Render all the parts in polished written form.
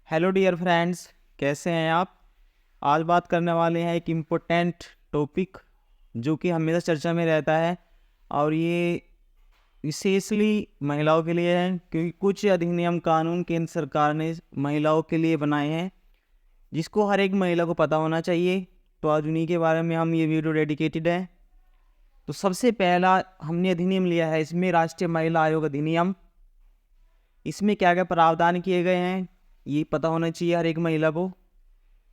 Hello dear friends, कैसे हैं आप। आज बात करने वाले हैं एक इम्पोर्टेंट टॉपिक जो कि हमेशा चर्चा में रहता है और ये विशेषली महिलाओं के लिए है, क्योंकि कुछ अधिनियम कानून केंद्र सरकार ने महिलाओं के लिए बनाए हैं जिसको हर एक महिला को पता होना चाहिए। तो आज उन्हीं के बारे में हम ये वीडियो डेडिकेटेड है। तो सबसे पहला हमने अधिनियम लिया है, इसमें राष्ट्रीय महिला आयोग अधिनियम। इसमें क्या क्या प्रावधान किए गए हैं ये पता होना चाहिए हर एक महिला को।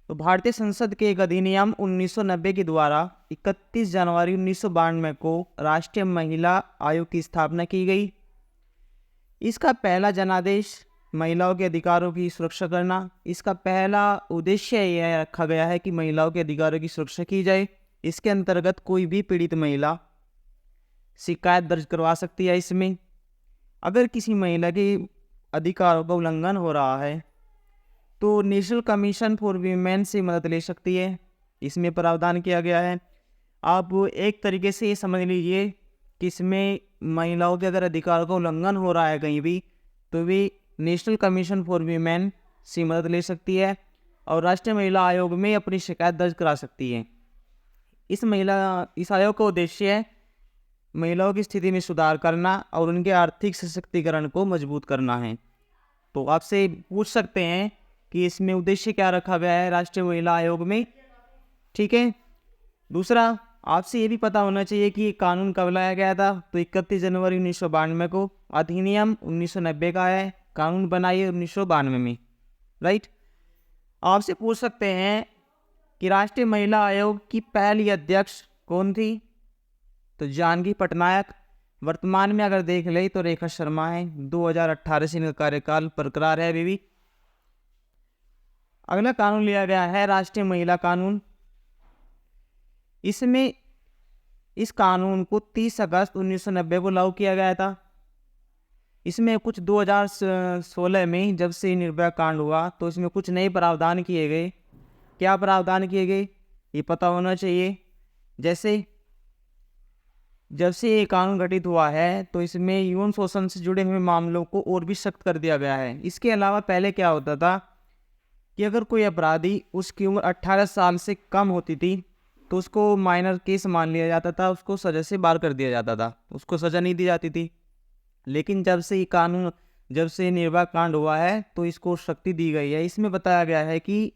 तो भारतीय संसद के एक अधिनियम 1990 के द्वारा 31 जनवरी 1992 को राष्ट्रीय महिला आयोग की स्थापना की गई। इसका पहला जनादेश महिलाओं के अधिकारों की सुरक्षा करना। इसका पहला उद्देश्य यह रखा गया है कि महिलाओं के अधिकारों की सुरक्षा की जाए। इसके अंतर्गत कोई भी पीड़ित महिला शिकायत दर्ज करवा सकती है। इसमें अगर किसी महिला के अधिकारों का उल्लंघन हो रहा है तो नेशनल कमीशन फॉर वीमेन से मदद ले सकती है। इसमें प्रावधान किया गया है। आप एक तरीके से ये समझ लीजिए कि इसमें महिलाओं के अगर अधिकारों का उल्लंघन हो रहा है कहीं भी, तो वे नेशनल कमीशन फॉर वीमेन से मदद ले सकती है और राष्ट्रीय महिला आयोग में अपनी शिकायत दर्ज करा सकती है। इस आयोग का उद्देश्य है महिलाओं की स्थिति में सुधार करना और उनके आर्थिक सशक्तिकरण को मजबूत करना है। तो आपसे पूछ सकते हैं कि इसमें उद्देश्य क्या रखा गया है राष्ट्रीय महिला आयोग में। ठीक है। दूसरा, आपसे ये भी पता होना चाहिए कि ये कानून कब लाया गया था। तो 31 जनवरी 1992 को। अधिनियम 1990 का है, कानून बना ये 1992 में। राइट। आपसे पूछ सकते हैं कि राष्ट्रीय महिला आयोग की पहली अध्यक्ष कौन थी। तो जानकी पटनायक। वर्तमान में अगर देख ले तो रेखा शर्मा है। 2018 से इनका कार्यकाल बरकरार है अभी भी। अगला कानून लिया गया है राष्ट्रीय महिला कानून। इसमें इस कानून को 30 अगस्त 1990 को लागू किया गया था। इसमें कुछ 2016 में जब से निर्भया कांड हुआ तो इसमें कुछ नए प्रावधान किए गए। क्या प्रावधान किए गए ये पता होना चाहिए। जैसे जब से ये कानून गठित हुआ है तो इसमें यौन शोषण से जुड़े हुए मामलों को और भी सख्त कर दिया गया है। इसके अलावा पहले क्या होता था कि अगर कोई अपराधी उसकी उम्र 18 साल से कम होती थी तो उसको माइनर केस मान लिया जाता था, उसको सजा से बाहर कर दिया जाता था, उसको सजा नहीं दी जाती थी। लेकिन जब से निर्भया कांड हुआ है तो इसको शक्ति दी गई है। इसमें बताया गया है कि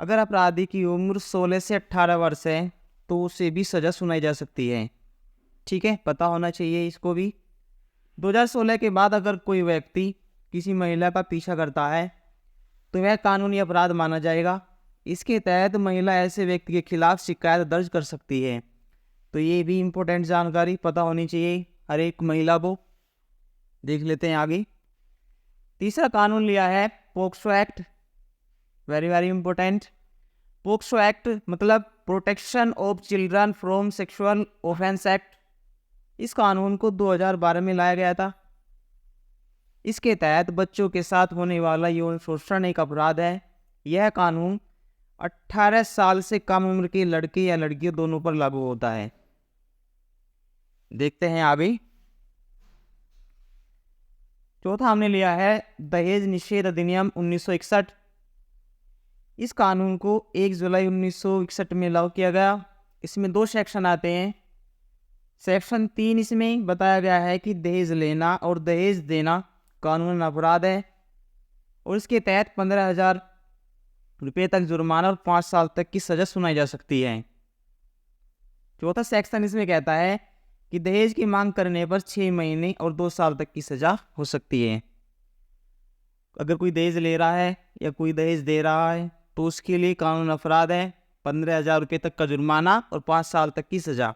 अगर अपराधी की उम्र 16 से 18 वर्ष है तो उसे भी सजा सुनाई जा सकती है। ठीक है, पता होना चाहिए इसको भी। 2016 के बाद अगर कोई व्यक्ति किसी महिला का पीछा करता है तो वह कानूनी अपराध माना जाएगा। इसके तहत महिला ऐसे व्यक्ति के खिलाफ शिकायत दर्ज कर सकती है। तो ये भी इम्पोर्टेंट जानकारी पता होनी चाहिए हर एक महिला को। देख लेते हैं आगे। तीसरा कानून लिया है POCSO act. Very very important. POCSO act मतलब protection of children from sexual offence act. इस कानून को 2012 में लाया गया था। इसके तहत बच्चों के साथ होने वाला यौन शोषण एक अपराध है। यह कानून 18 साल से कम उम्र के लड़के या लड़कियों दोनों पर लागू होता है। देखते हैं आगे। चौथा हमने लिया है दहेज निषेध अधिनियम 1961। इस कानून को 1 जुलाई 1961 में लागू किया गया। इसमें 2 सेक्शन आते हैं। सेक्शन 3 इसमें बताया गया है कि दहेज लेना और दहेज देना कानूनन अपराध है और इसके तहत 15,000 रुपये तक जुर्माना और 5 साल तक की सजा सुनाई जा सकती है। चौथा सेक्शन इसमें कहता है कि दहेज की मांग करने पर 6 महीने और 2 साल तक की सजा हो सकती है। अगर कोई दहेज ले रहा है या कोई दहेज दे रहा है तो उसके लिए कानून अपराध है। 15,000 रुपये तक का जुर्माना और 5 साल तक की सजा।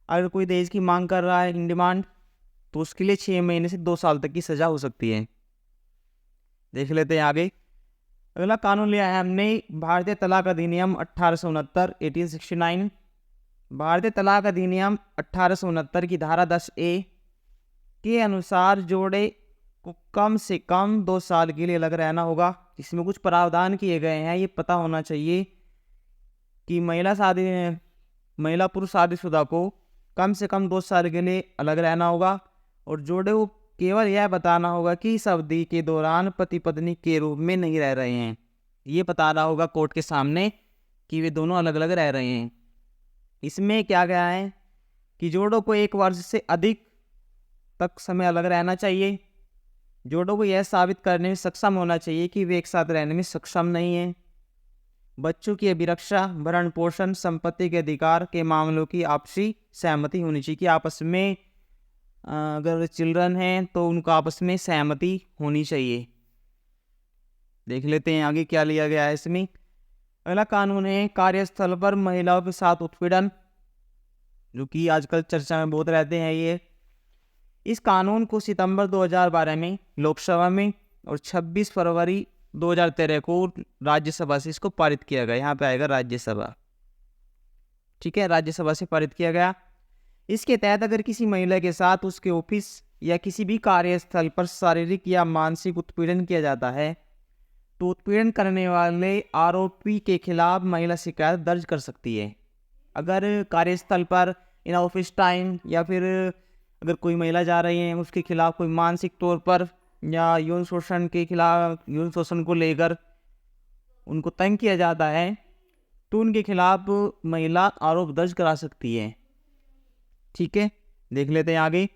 अगर कोई दहेज की मांग कर रहा है इन डिमांड तो उसके लिए 6 महीने से 2 साल तक की सजा हो सकती है। देख लेते हैं आगे। अगला कानून लिया है हमने भारतीय तलाक अधिनियम 1869 1869। भारतीय तलाक अधिनियम 1869 की धारा 10A के अनुसार जोड़े को कम से कम 2 साल के लिए अलग रहना होगा। इसमें कुछ प्रावधान किए गए हैं, ये पता होना चाहिए कि महिला पुरुष शादीशुदा को कम से कम 2 साल के लिए अलग रहना होगा और जोड़े को केवल यह बताना होगा कि इस अवधि के दौरान पति पत्नी के रूप में नहीं रह रहे हैं। ये बताना होगा कोर्ट के सामने कि वे दोनों अलग अलग रह रहे हैं। इसमें क्या गया है कि जोड़ों को 1 वर्ष से अधिक तक समय अलग रहना चाहिए। जोड़ों को यह साबित करने में सक्षम होना चाहिए कि वे एक साथ रहने में सक्षम नहीं हैं। बच्चों की अभिरक्षा, भरण पोषण, संपत्ति के अधिकार के मामलों की आपसी सहमति होनी चाहिए कि आपस में अगर चिल्ड्रन हैं तो उनको आपस में सहमति होनी चाहिए। देख लेते हैं आगे क्या लिया गया है इसमें। अगला कानून है कार्यस्थल पर महिलाओं के साथ उत्पीड़न, जो कि आजकल चर्चा में बहुत रहते हैं ये। इस कानून को सितंबर 2012 में लोकसभा में और 26 फरवरी 2013 को राज्यसभा से इसको पारित किया गया। यहाँ पे आएगा राज्यसभा, ठीक है, राज्यसभा से पारित किया गया। इसके तहत अगर किसी महिला के साथ उसके ऑफिस या किसी भी कार्यस्थल पर शारीरिक या मानसिक उत्पीड़न किया जाता है तो उत्पीड़न करने वाले आरोपी के खिलाफ महिला शिकायत दर्ज कर सकती है। अगर कार्यस्थल पर इन ऑफिस टाइम या फिर अगर कोई महिला जा रही है उसके खिलाफ कोई मानसिक तौर पर या यौन शोषण के खिलाफ, यौन शोषण को लेकर उनको तंग किया जाता है तो उनके खिलाफ महिला आरोप दर्ज करा सकती है। ठीक है, देख लेते हैं आगे।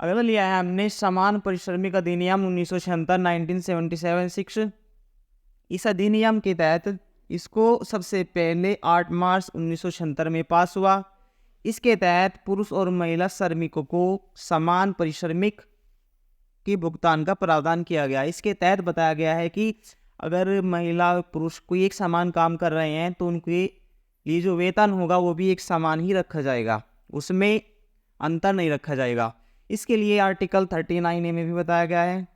अगला लिया है हमने समान परिश्रमिक अधिनियम 1976 1977। इस अधिनियम के तहत इसको सबसे पहले 8 मार्च 1976 में पास हुआ। इसके तहत पुरुष और महिला श्रमिकों को समान परिश्रमिक के भुगतान का प्रावधान किया गया। इसके तहत बताया गया है कि अगर महिला पुरुष कोई एक समान काम कर रहे हैं तो उनके लिए जो वेतन होगा वो भी एक समान ही रखा जाएगा, उसमें अंतर नहीं रखा जाएगा। इसके लिए आर्टिकल 39A में भी बताया गया है,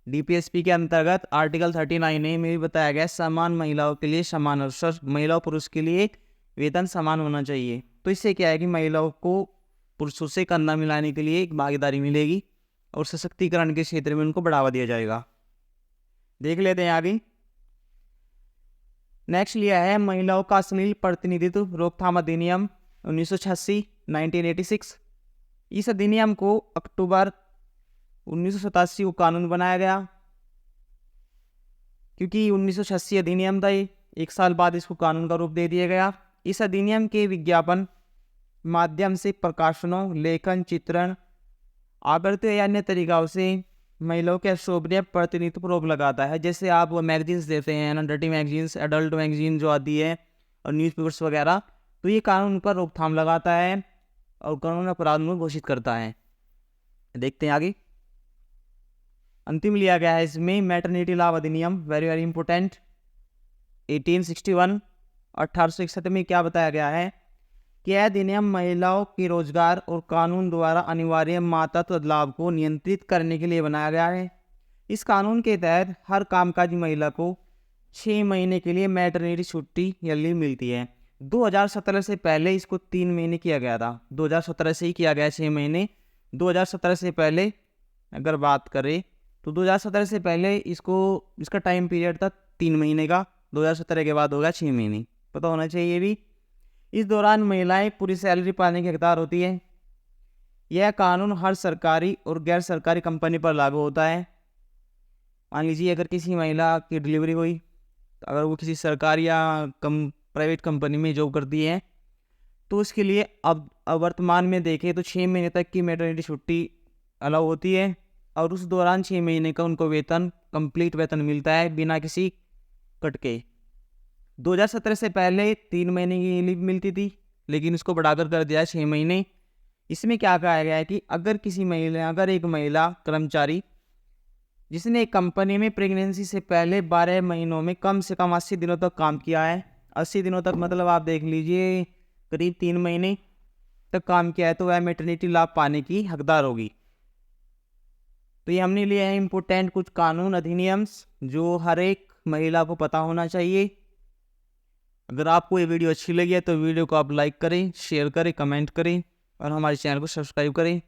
डीपीएसपी के अंतर्गत आर्टिकल 39A में भी बताया गया है समान महिलाओं के लिए समान अवसर, महिला पुरुष के लिए वेतन समान होना चाहिए। तो इससे क्या है कि महिलाओं को पुरुषों से कंधा मिलाने के लिए एक भागीदारी मिलेगी और सशक्तिकरण के क्षेत्र में उनको बढ़ावा दिया जाएगा। देख लेते हैं आगे। नेक्स्ट लिया है महिलाओं का अश्लील प्रतिनिधित्व रोकथाम अधिनियम 1986 1986। इस अधिनियम को अक्टूबर 1987 को कानून बनाया गया, क्योंकि 1986 अधिनियम था, 1 साल बाद इसको कानून का रूप दे दिया गया। इस अधिनियम के विज्ञापन माध्यम से प्रकाशनों, लेखन, चित्रण, आवृत्ति या अन्य तरीकों से महिलाओं के अशोभनीय प्रतिनिधित्व पर रोक लगाता है। जैसे आप वो मैगजीन्स देते हैं ना, डर्टी मैगजीन्स, एडल्ट मैगजीन जो आती है और न्यूज़पेपर्स वगैरह, तो ये कानून पर रोकथाम लगाता है और कानून अपराध में घोषित करता है। देखते हैं आगे। अंतिम लिया गया है इसमें मैटरनिटी लॉ अधिनियम, वेरी वेरी इंपॉर्टेंट, 1861 1861 में क्या बताया गया है कि यह अधिनियम महिलाओं के रोजगार और कानून द्वारा अनिवार्य मातृत्व लाभ को नियंत्रित करने के लिए बनाया गया है। इस कानून के तहत हर कामकाजी महिला को 6 महीने के लिए मैटरनिटी छुट्टी या लीव मिलती है। 2017 से पहले इसको 3 महीने किया गया था, 2017 से ही किया गया 6 महीने। 2017 से पहले अगर बात करें तो 2017 से पहले इसका टाइम पीरियड था 3 महीने का, 2017 के बाद होगा 6 महीने, पता होना चाहिए ये भी। इस दौरान महिलाएं पूरी सैलरी पाने की हकदार होती है। यह कानून हर सरकारी और गैर सरकारी कंपनी पर लागू होता है। मान लीजिए अगर किसी महिला की डिलीवरी हुई, तो अगर वो किसी सरकारी या प्राइवेट कंपनी में जॉब करती है तो उसके लिए अब वर्तमान में देखें तो 6 महीने तक की मैटरनिटी छुट्टी अलाउ होती है और उस दौरान 6 महीने का उनको वेतन, कंप्लीट वेतन मिलता है बिना किसी कट के। 2017 से पहले 3 महीने की लीव मिलती थी, लेकिन इसको बढ़ाकर कर दिया 6 महीने। इसमें क्या कहा गया है कि अगर एक महिला कर्मचारी जिसने एक कंपनी में प्रेगनेंसी से पहले 12 महीनों में कम से कम 80 दिनों तक काम किया है, 80 दिनों तक मतलब आप देख लीजिए करीब 3 महीने तक काम किया है, तो वह मैटरनिटी लाभ पाने की हकदार होगी। तो ये हमने लिए हैं इम्पोर्टेंट कुछ कानून, अधिनियम्स जो हर एक महिला को पता होना चाहिए। अगर आपको ये वीडियो अच्छी लगी है तो वीडियो को आप लाइक करें, शेयर करें, कमेंट करें और हमारे चैनल को सब्सक्राइब करें।